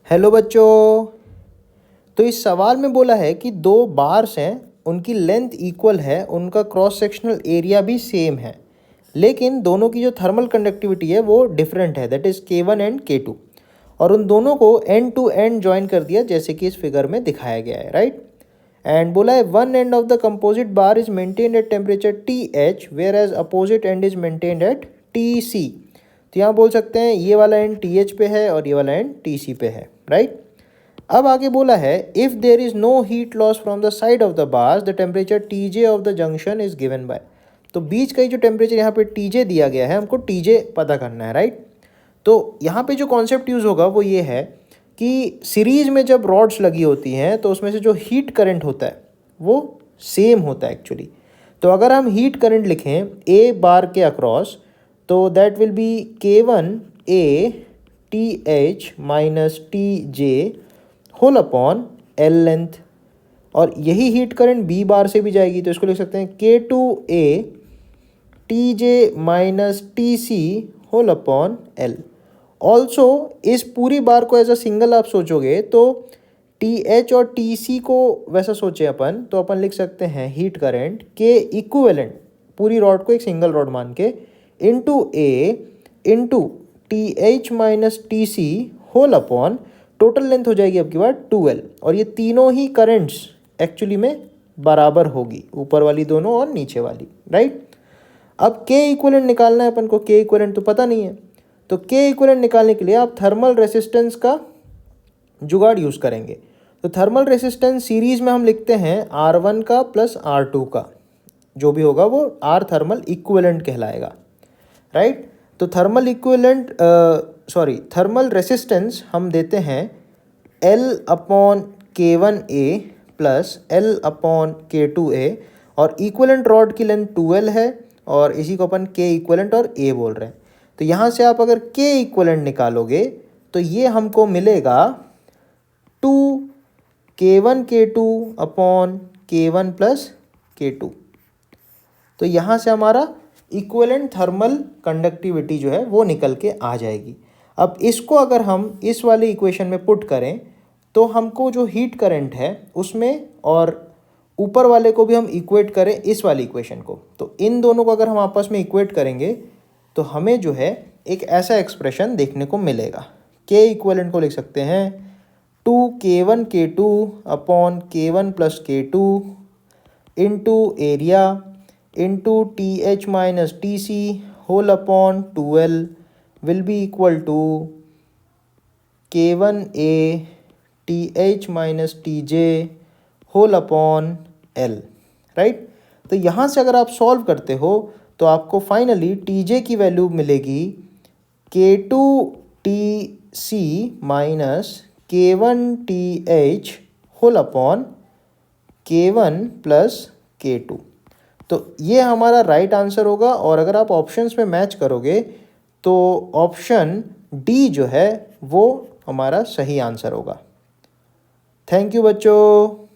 Hello बच्चों। तो इस सवाल में बोला है कि दो बार्स हैं, उनकी लेंथ इक्वल है, उनका क्रॉस सेक्शनल एरिया भी सेम है, लेकिन दोनों की जो थर्मल कंडक्टिविटी है वो डिफरेंट है, that is K1 and K2। और उन दोनों को एंड टू एंड ज्वाइन कर दिया जैसे कि इस फिगर में दिखाया गया है, राइट। एंड बोला है one end of the composite bar is maintained at temperature TH whereas opposite end is maintained at TC। तो यहाँ बोल सकते हैं ये वाला एंड TH पे है और ये वाला एंड TC पे है, राइट। अब आगे बोला है if there is no heat loss from the side of the bars the temperature TJ of the junction is given by. तो बीच का ही जो टेम्परेचर यहाँ पे TJ दिया गया है, हमको TJ पता करना है, राइट। तो यहाँ पे जो कॉन्सेप्ट यूज़ होगा वो ये है कि सीरीज में जब रॉड्स लगी होती हैं तो उसमें से जो हीट करंट होता है वो सेम होता है एक्चुअली। तो अगर हम हीट करंट लिखें ए बार के अक्रॉस तो that will be K1A TH minus TJ whole upon L length. और यही हीट करंट बी बार से भी जाएगी तो इसको लिख सकते हैं K2A TJ minus TC whole upon L। Also इस पूरी बार को एज अ सिंगल आप सोचोगे तो TH और TC को वैसा सोचे अपन तो अपन लिख सकते हैं हीट करंट के इक्विवेलेंट, पूरी रॉड को एक सिंगल रॉड मान के, into A into TH minus TC whole upon total length हो जाएगी आपकी बार 2L। और ये तीनों ही करंट्स एक्चुअली में बराबर होगी, ऊपर वाली दोनों और नीचे वाली, राइट। अब K इक्विवेलेंट निकालना है अपन को, K इक्विवेलेंट तो पता नहीं है, तो K इक्विवेलेंट निकालने के लिए आप थर्मल रेसिस्टेंस का जुगाड़ यूज़ करेंगे। तो थर्मल रेसिस्टेंस सीरीज में हम लिखते हैं R1 का प्लस R2 का, जो भी होगा वो R थर्मल इक्विवेलेंट कहलाएगा, राइट। तो थर्मल रेसिस्टेंस हम देते हैं L upon K1A plus L upon K2A, और इक्विवेलेंट रॉड की लेंथ 2L है और इसी को अपन K इक्विवेलेंट और A बोल रहे हैं। तो यहाँ से आप अगर K इक्विवेलेंट निकालोगे तो ये हमको मिलेगा 2 K1 K2 upon K1 plus K2। तो यहाँ से हमारा इक्विवेलेंट थर्मल कंडक्टिविटी जो है वो निकल के आ जाएगी। अब इसको अगर हम इस वाली इक्वेशन में पुट करें तो हमको जो हीट करंट है उसमें, और ऊपर वाले को भी हम इक्वेट करें इस वाली इक्वेशन को, तो इन दोनों को अगर हम आपस में इक्वेट करेंगे तो हमें जो है एक ऐसा एक्सप्रेशन देखने को मिलेगा। K इक्विवेलेंट को लिख सकते हैं 2 K1 K2 upon K1 plus K2 into area into TH minus TC whole upon 2L will be equal to K1A TH minus TJ whole upon L, right. तो यहाँ से अगर आप सॉल्व करते हो तो आपको फाइनली TJ की वैल्यू मिलेगी K2TC minus K1TH whole upon K1 plus K2। तो ये हमारा राइट आंसर होगा। और अगर आप ऑप्शंस में मैच करोगे तो ऑप्शन डी जो है वो हमारा सही आंसर होगा। थैंक यू बच्चों।